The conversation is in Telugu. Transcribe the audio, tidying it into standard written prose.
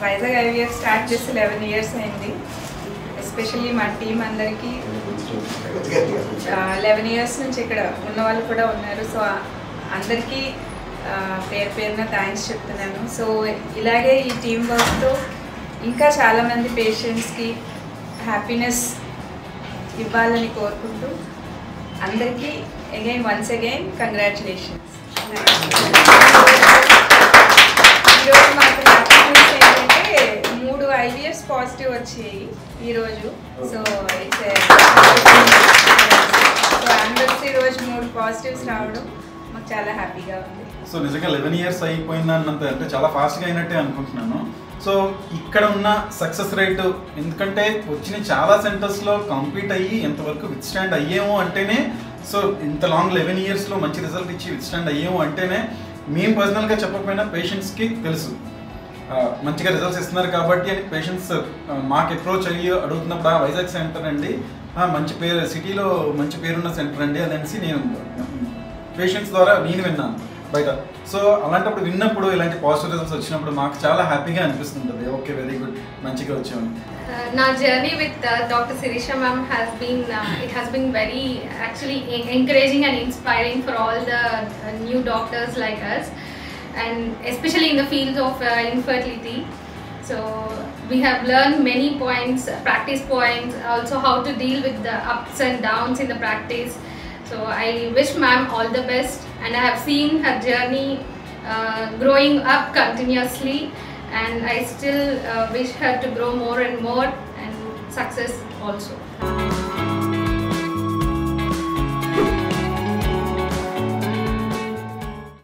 వైజాగ్ ఐవీఎఫ్ స్టార్ట్ చేసి 11 years అయింది. ఎస్పెషల్లీ మా టీం అందరికీ 11 years నుంచి ఇక్కడ ఉన్న వాళ్ళు కూడా ఉన్నారు. సో అందరికీ పేరు పేరున థ్యాంక్స్ చెప్తున్నాను. సో ఇలాగే ఈ టీం వర్క్తో ఇంకా చాలామంది పేషెంట్స్కి హ్యాపీనెస్ ఇవ్వాలని కోరుకుంటూ అందరికీ వన్స్ అగైన్ కంగ్రాచులేషన్స్. ఈరోజు మాకు హ్యాపీ న్యూస్ ఏంటంటే 3 IVFs పాజిటివ్ వచ్చాయి ఈరోజు. సో అందరికీ ఈరోజు 3 పాజిటివ్స్ రావడం మాకు చాలా హ్యాపీగా ఉంది. సో నిజంగా 11 years అయిపోయిందన్నంత అంటే చాలా ఫాస్ట్గా అయినట్టే అనుకుంటున్నాను. సో ఇక్కడ ఉన్న సక్సెస్ రేటు, ఎందుకంటే వచ్చిన చాలా సెంటర్స్లో కంప్లీట్ అయ్యి ఎంతవరకు విత్ స్టాండ్ అయ్యేమో అంటేనే, సో ఇంత లాంగ్ 11 yearsలో మంచి రిజల్ట్ ఇచ్చి విత్ స్టాండ్ అయ్యేమో అంటేనే మేము పర్సనల్గా చెప్పకపోయినా పేషెంట్స్కి తెలుసు మంచిగా రిజల్ట్స్ ఇస్తున్నారు కాబట్టి అని. పేషెంట్స్ మాకు అప్రోచ్ అయ్యి అడుగుతున్నప్పుడు వైజాగ్ సెంటర్ అండి, మంచి పేరు, సిటీలో మంచి పేరున్న సెంటర్ అండి అనేసి నేను పేషెంట్స్ ద్వారా నేను విన్నాను బయట. సో అలాంటప్పుడు విన్నప్పుడు ఇలాంటి పాజిటివ్ రిజల్ట్స్ వచ్చినప్పుడు మాకు చాలా హ్యాపీగా అనిపిస్తుంటుంది. ఓకే, వెరీ గుడ్, మంచిగా వచ్చామని. నా journey with doctor Shirisha ma'am has been very actually encouraging and inspiring for all the new doctors like us, and especially in the field of infertility. So we have learned many points, practice points, also how to deal with the ups and downs in the practice. So I wish ma'am all the best, and I have seen her journey growing up continuously, and I still wish her to grow more and more and success also.